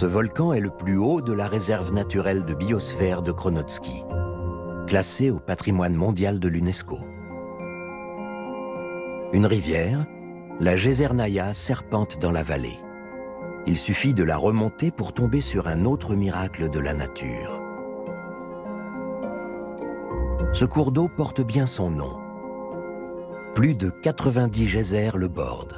Ce volcan est le plus haut de la réserve naturelle de biosphère de Kronotski, classé au patrimoine mondial de l'UNESCO. Une rivière, la Jezernaya, serpente dans la vallée. Il suffit de la remonter pour tomber sur un autre miracle de la nature. Ce cours d'eau porte bien son nom. Plus de 90 geysers le bordent.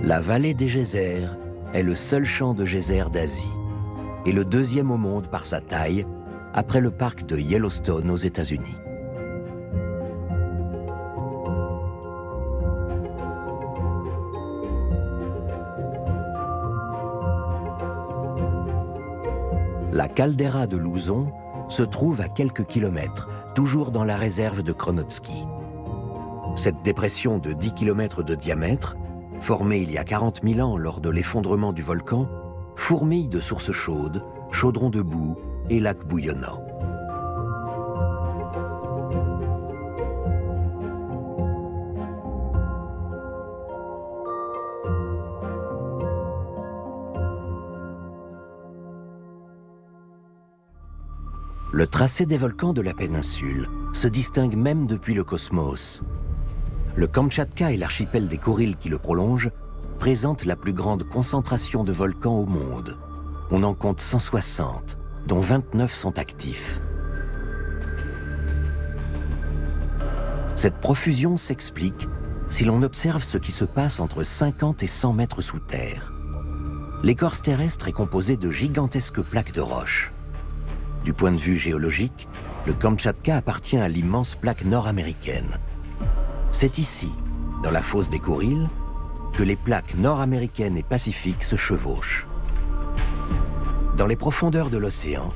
La vallée des geysers est le seul champ de geysers d'Asie et le deuxième au monde par sa taille, après le parc de Yellowstone aux États-Unis. La caldeira de Louzon se trouve à quelques kilomètres, toujours dans la réserve de Kronotski. Cette dépression de 10 km de diamètre, formée il y a 40 000 ans lors de l'effondrement du volcan, fourmille de sources chaudes, chaudrons de boue et lacs bouillonnants. Le tracé des volcans de la péninsule se distingue même depuis le cosmos. Le Kamtchatka et l'archipel des Kouriles qui le prolongent présentent la plus grande concentration de volcans au monde. On en compte 160, dont 29 sont actifs. Cette profusion s'explique si l'on observe ce qui se passe entre 50 et 100 mètres sous terre. L'écorce terrestre est composée de gigantesques plaques de roches. Du point de vue géologique, le Kamtchatka appartient à l'immense plaque nord-américaine. C'est ici, dans la fosse des Kouriles, que les plaques nord-américaines et pacifiques se chevauchent. Dans les profondeurs de l'océan,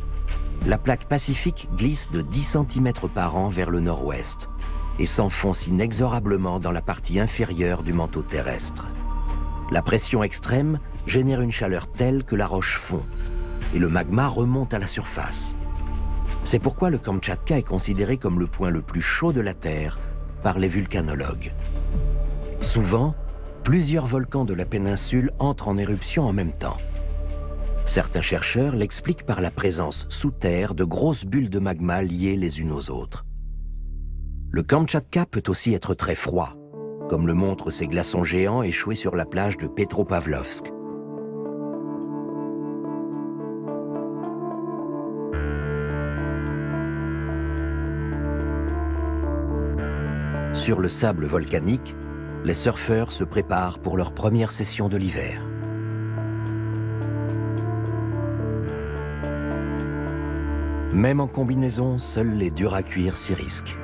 la plaque pacifique glisse de 10 cm par an vers le nord-ouest et s'enfonce inexorablement dans la partie inférieure du manteau terrestre. La pression extrême génère une chaleur telle que la roche fond et le magma remonte à la surface. C'est pourquoi le Kamtchatka est considéré comme le point le plus chaud de la Terre par les vulcanologues. Souvent, plusieurs volcans de la péninsule entrent en éruption en même temps. Certains chercheurs l'expliquent par la présence sous terre de grosses bulles de magma liées les unes aux autres. Le Kamtchatka peut aussi être très froid, comme le montrent ces glaçons géants échoués sur la plage de Petropavlovsk. Sur le sable volcanique, les surfeurs se préparent pour leur première session de l'hiver. Même en combinaison, seuls les durs à cuire s'y risquent.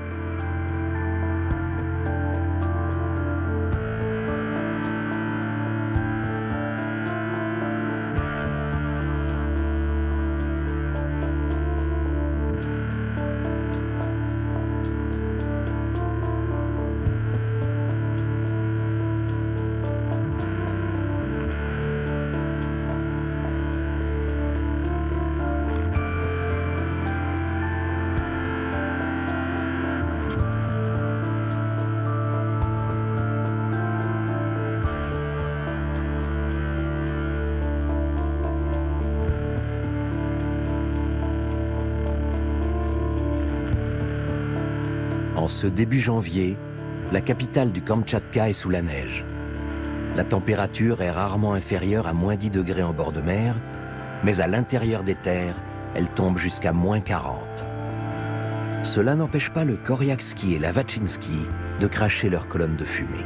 En ce début janvier, la capitale du Kamtchatka est sous la neige. La température est rarement inférieure à moins 10 degrés en bord de mer, mais à l'intérieur des terres, elle tombe jusqu'à moins 40. Cela n'empêche pas le Koryakski et la Vachinsky de cracher leurs colonnes de fumée.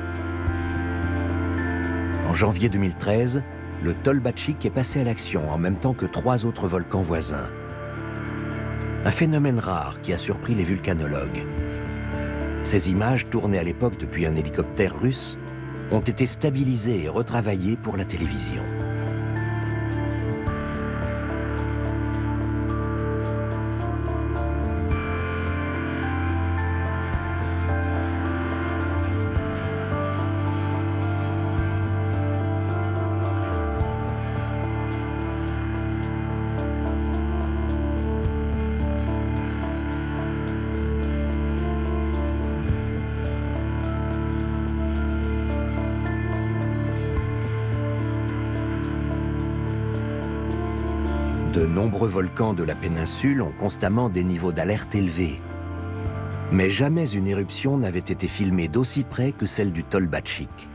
En janvier 2013, le Tolbachik est passé à l'action en même temps que 3 autres volcans voisins. Un phénomène rare qui a surpris les vulcanologues. Ces images, tournées à l'époque depuis un hélicoptère russe, ont été stabilisées et retravaillées pour la télévision. De nombreux volcans de la péninsule ont constamment des niveaux d'alerte élevés. Mais jamais une éruption n'avait été filmée d'aussi près que celle du Tolbatchik.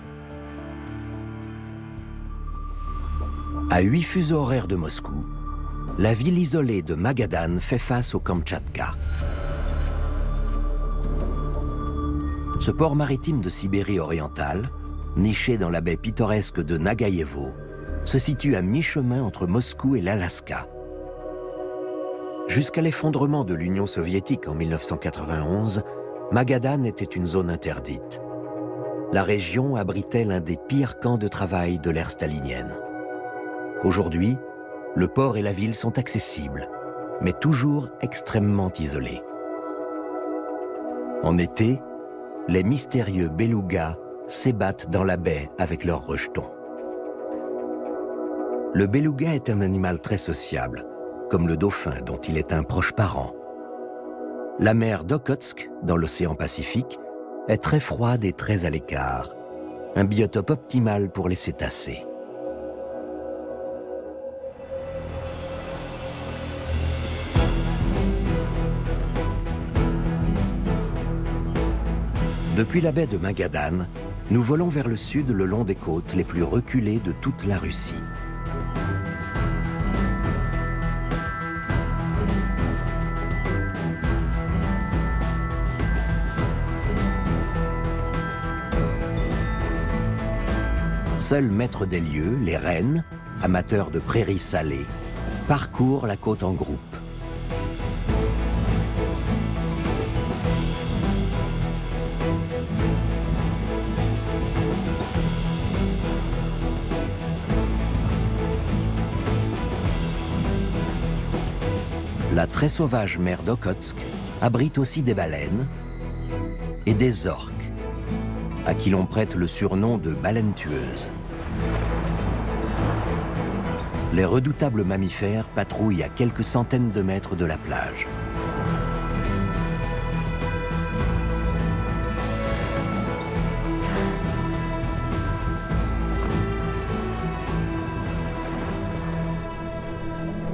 À 8 fuseaux horaires de Moscou, la ville isolée de Magadan fait face au Kamtchatka. Ce port maritime de Sibérie orientale, niché dans la baie pittoresque de Nagaïevo, se situe à mi-chemin entre Moscou et l'Alaska. Jusqu'à l'effondrement de l'Union soviétique en 1991, Magadan était une zone interdite. La région abritait l'un des pires camps de travail de l'ère stalinienne. Aujourd'hui, le port et la ville sont accessibles, mais toujours extrêmement isolés. En été, les mystérieux belugas s'ébattent dans la baie avec leurs rejetons. Le beluga est un animal très sociable, comme le dauphin dont il est un proche parent. La mer d'Okhotsk, dans l'océan Pacifique, est très froide et très à l'écart, un biotope optimal pour les cétacés. Depuis la baie de Magadan, nous volons vers le sud le long des côtes les plus reculées de toute la Russie. Seuls maîtres des lieux, les rennes, amateurs de prairies salées, parcourent la côte en groupe. La très sauvage mer d'Okhotsk abrite aussi des baleines et des orques, à qui l'on prête le surnom de baleines tueuses. Les redoutables mammifères patrouillent à quelques centaines de mètres de la plage.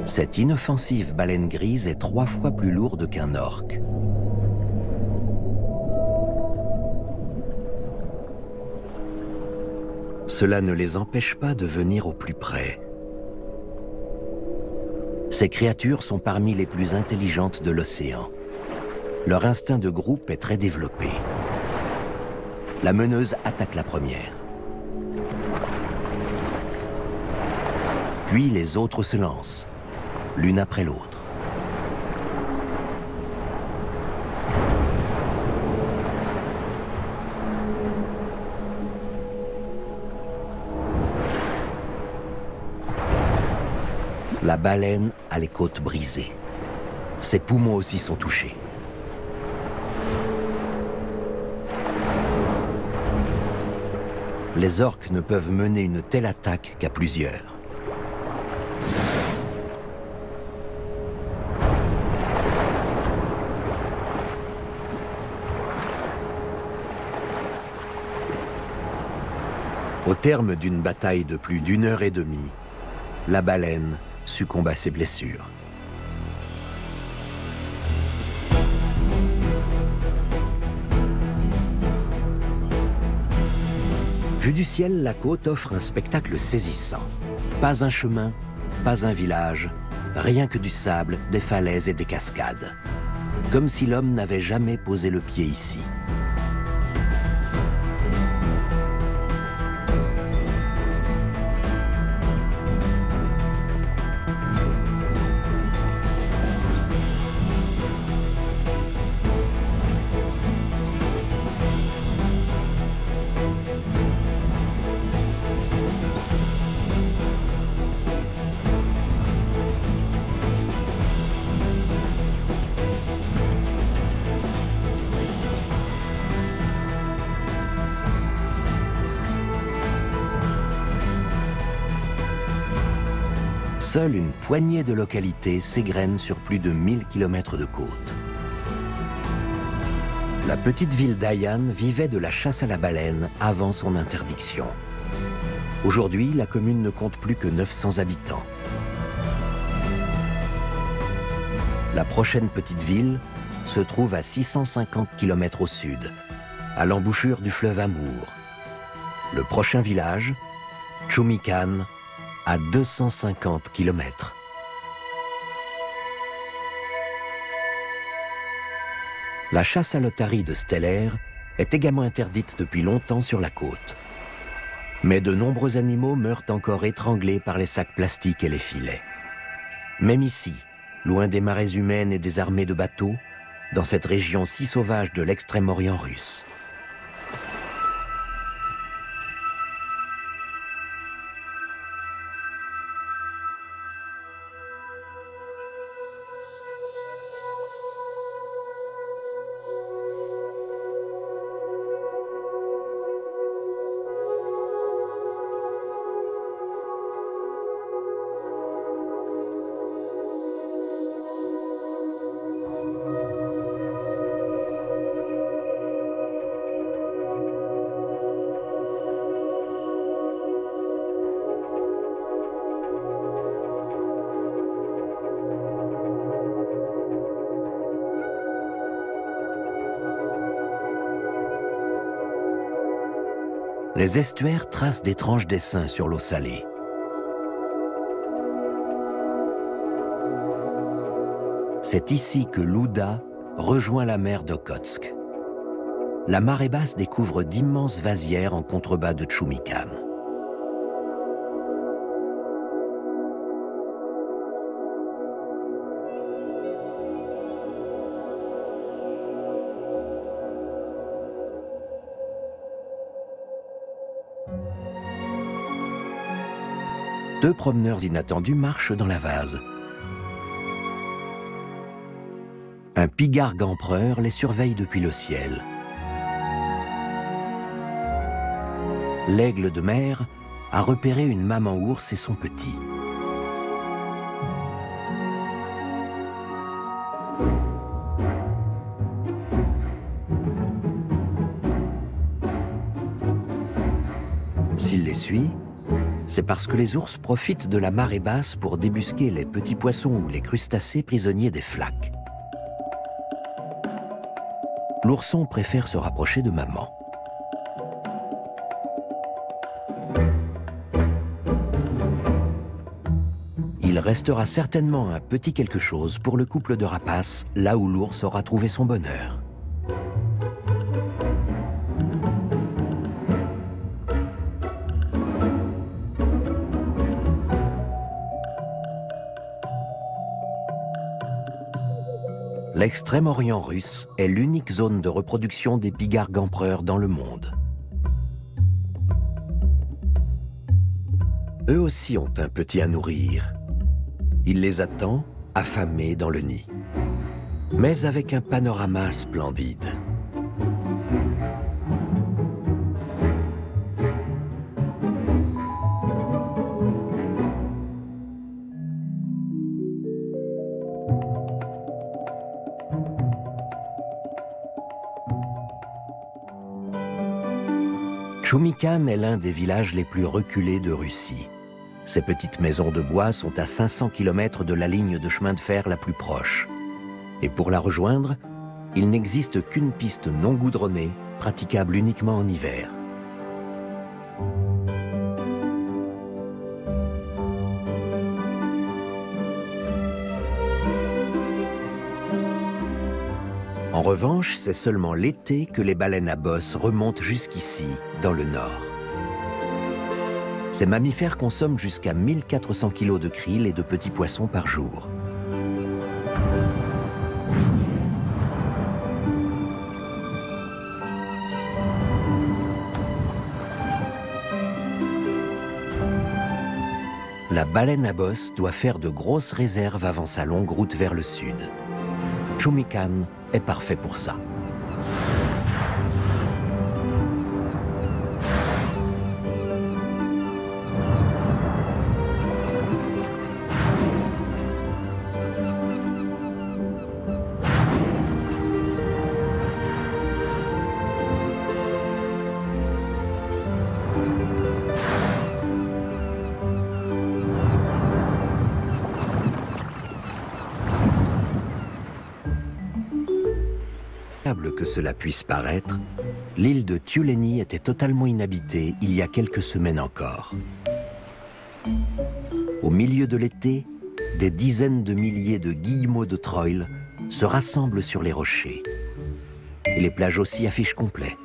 Cette inoffensive baleine grise est 3 fois plus lourde qu'un orque. Cela ne les empêche pas de venir au plus près. Ces créatures sont parmi les plus intelligentes de l'océan. Leur instinct de groupe est très développé. La meneuse attaque la première. Puis les autres se lancent, l'une après l'autre. La baleine a les côtes brisées. Ses poumons aussi sont touchés. Les orques ne peuvent mener une telle attaque qu'à plusieurs. Au terme d'une bataille de plus d'1 heure et demie, la baleine succombe à ses blessures. Vue du ciel, la côte offre un spectacle saisissant. Pas un chemin, pas un village, rien que du sable, des falaises et des cascades. Comme si l'homme n'avait jamais posé le pied ici. Seule une poignée de localités s'égrènent sur plus de 1000 km de côte. La petite ville d'Ayan vivait de la chasse à la baleine avant son interdiction. Aujourd'hui, la commune ne compte plus que 900 habitants. La prochaine petite ville se trouve à 650 km au sud, à l'embouchure du fleuve Amour. Le prochain village, Chumikan, à 250 km. La chasse à l'otarie de Stellaire est également interdite depuis longtemps sur la côte. Mais de nombreux animaux meurent encore étranglés par les sacs plastiques et les filets. Même ici, loin des marées humaines et des armées de bateaux, dans cette région si sauvage de l'extrême-orient russe. Les estuaires tracent d'étranges dessins sur l'eau salée. C'est ici que l'Ouda rejoint la mer d'Okhotsk. La marée basse découvre d'immenses vasières en contrebas de Chumikan. Deux promeneurs inattendus marchent dans la vase. Un pigargue empereur les surveille depuis le ciel. L'aigle de mer a repéré une maman ours et son petit. S'il les suit, c'est parce que les ours profitent de la marée basse pour débusquer les petits poissons ou les crustacés prisonniers des flaques. L'ourson préfère se rapprocher de maman. Il restera certainement un petit quelque chose pour le couple de rapaces, là où l'ours aura trouvé son bonheur. L'extrême-orient russe est l'unique zone de reproduction des pigargues empereurs dans le monde. Eux aussi ont un petit à nourrir. Il les attend, affamés dans le nid, mais avec un panorama splendide. Chumikan est l'un des villages les plus reculés de Russie. Ces petites maisons de bois sont à 500 km de la ligne de chemin de fer la plus proche. Et pour la rejoindre, il n'existe qu'une piste non goudronnée, praticable uniquement en hiver. En revanche, c'est seulement l'été que les baleines à bosse remontent jusqu'ici, dans le nord. Ces mammifères consomment jusqu'à 1400 kg de krill et de petits poissons par jour. La baleine à bosse doit faire de grosses réserves avant sa longue route vers le sud. Chumikan est parfait pour ça. incroyable que cela puisse paraître, l'île de Tuoleni était totalement inhabitée il y a quelques semaines encore. Au milieu de l'été, des dizaines de milliers de guillemots de Troil se rassemblent sur les rochers. Et les plages aussi affichent complet.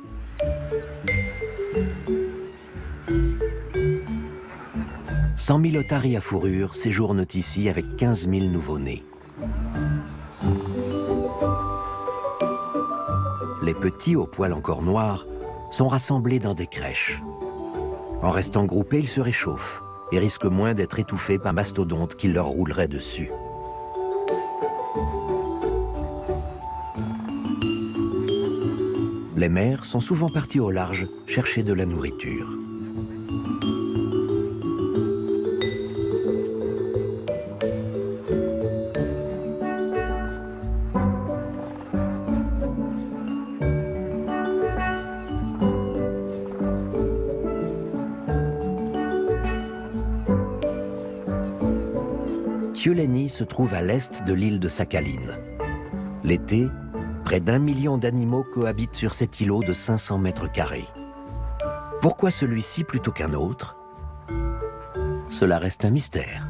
« 100 000 otaries à fourrure séjournent ici avec 15 000 nouveau-nés. Les petits, aux poils encore noirs, sont rassemblés dans des crèches. En restant groupés, ils se réchauffent et risquent moins d'être étouffés par mastodontes qui leur rouleraient dessus. Les mères sont souvent parties au large chercher de la nourriture. Tuoleni se trouve à l'est de l'île de Sakhalin. L'été, près d'1 million d'animaux cohabitent sur cet îlot de 500 mètres carrés. Pourquoi celui-ci plutôt qu'un autre? Cela reste un mystère.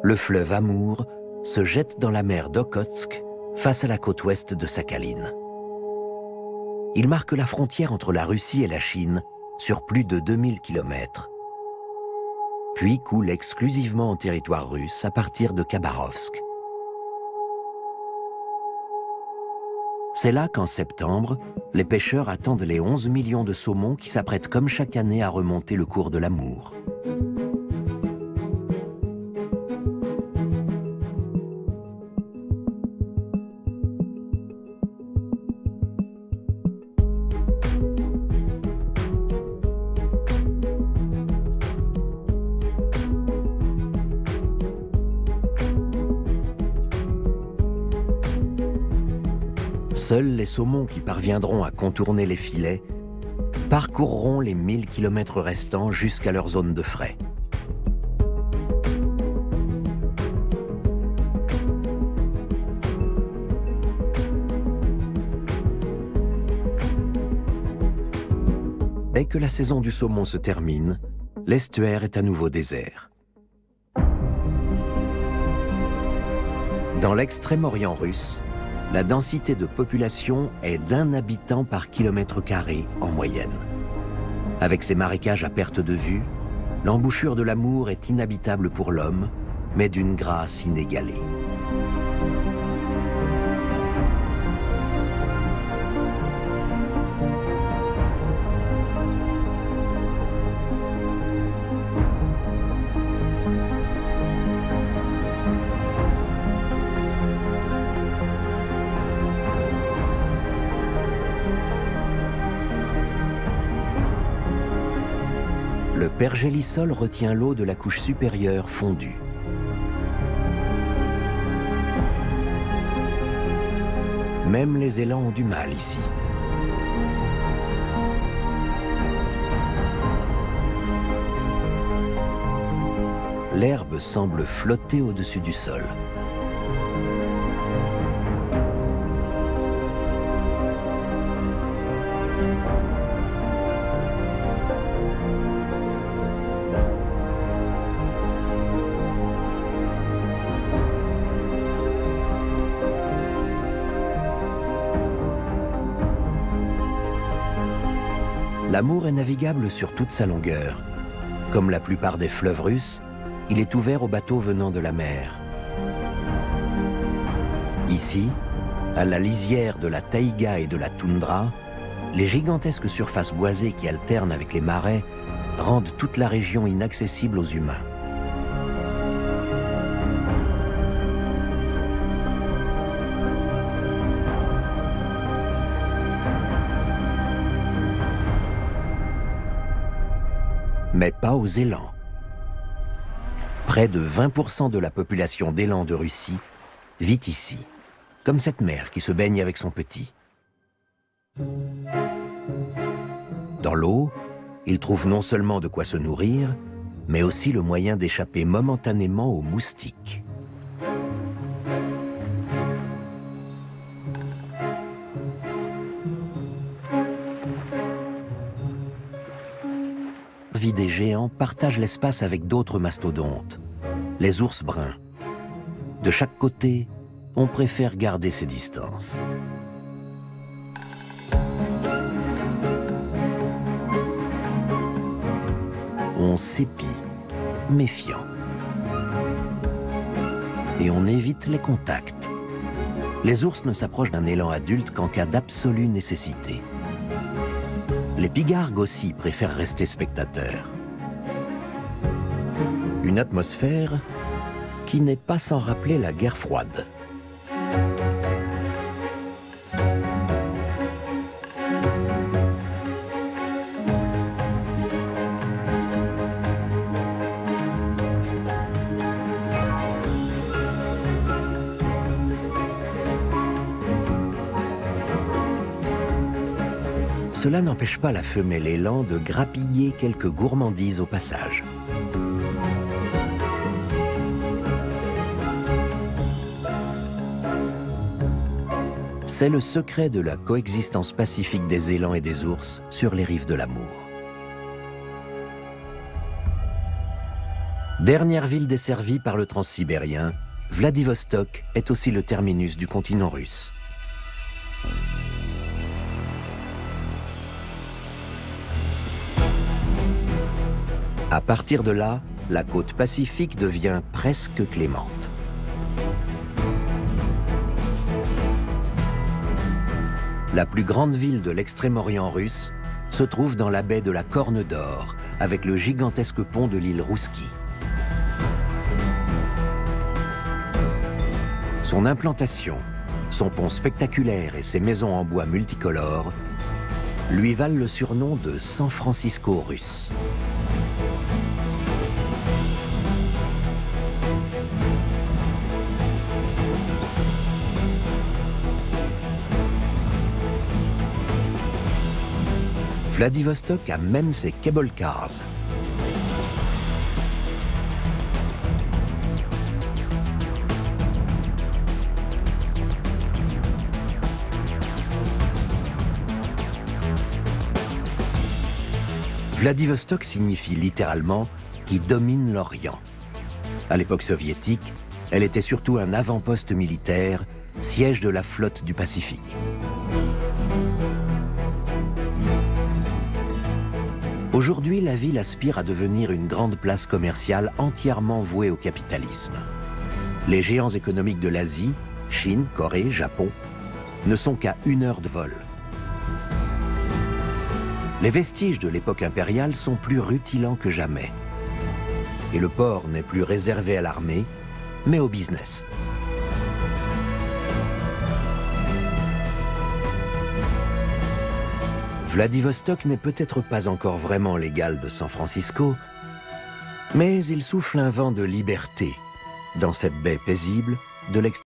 Le fleuve Amour se jette dans la mer d'Okhotsk face à la côte ouest de Sakhalin. Il marque la frontière entre la Russie et la Chine sur plus de 2000 km, puis coule exclusivement en territoire russe à partir de Khabarovsk. C'est là qu'en septembre, les pêcheurs attendent les 11 millions de saumons qui s'apprêtent comme chaque année à remonter le cours de l'Amour. Seuls les saumons qui parviendront à contourner les filets parcourront les 1000 km restants jusqu'à leur zone de frai. Dès que la saison du saumon se termine, l'estuaire est à nouveau désert. Dans l'extrême-orient russe, la densité de population est d'1 habitant par kilomètre carré en moyenne. Avec ses marécages à perte de vue, l'embouchure de l'Amour est inhabitable pour l'homme, mais d'une grâce inégalée. Le pergélisol retient l'eau de la couche supérieure fondue. Même les élans ont du mal ici. L'herbe semble flotter au-dessus du sol. L'Amour est navigable sur toute sa longueur. Comme la plupart des fleuves russes, il est ouvert aux bateaux venant de la mer. Ici, à la lisière de la taïga et de la toundra, les gigantesques surfaces boisées qui alternent avec les marais rendent toute la région inaccessible aux humains. mais pas aux élans. Près de 20% de la population d'élan de Russie vit ici, comme cette mère qui se baigne avec son petit. Dans l'eau, ils trouvent non seulement de quoi se nourrir, mais aussi le moyen d'échapper momentanément aux moustiques. Vie des géants partage l'espace avec d'autres mastodontes, les ours bruns. De chaque côté, on préfère garder ses distances. On s'épie, méfiant. Et on évite les contacts. Les ours ne s'approchent d'un élan adulte qu'en cas d'absolue nécessité. Les pigargues aussi préfèrent rester spectateurs. Une atmosphère qui n'est pas sans rappeler la guerre froide. Cela n'empêche pas la femelle élan de grappiller quelques gourmandises au passage. C'est le secret de la coexistence pacifique des élans et des ours sur les rives de l'Amour. Dernière ville desservie par le transsibérien, Vladivostok est aussi le terminus du continent russe. À partir de là, la côte pacifique devient presque clémente. La plus grande ville de l'extrême-orient russe se trouve dans la baie de la Corne d'Or, avec le gigantesque pont de l'île Rousski. Son implantation, son pont spectaculaire et ses maisons en bois multicolores lui valent le surnom de San Francisco russe. Vladivostok a même ses cable cars. Vladivostok signifie littéralement « qui domine l'Orient ». À l'époque soviétique, elle était surtout un avant-poste militaire, siège de la flotte du Pacifique. Aujourd'hui, la ville aspire à devenir une grande place commerciale entièrement vouée au capitalisme. Les géants économiques de l'Asie, Chine, Corée, Japon, ne sont qu'à 1 heure de vol. Les vestiges de l'époque impériale sont plus rutilants que jamais. Et le port n'est plus réservé à l'armée, mais au business. Vladivostok n'est peut-être pas encore vraiment l'égal de San Francisco, mais il souffle un vent de liberté dans cette baie paisible de l'extérieur.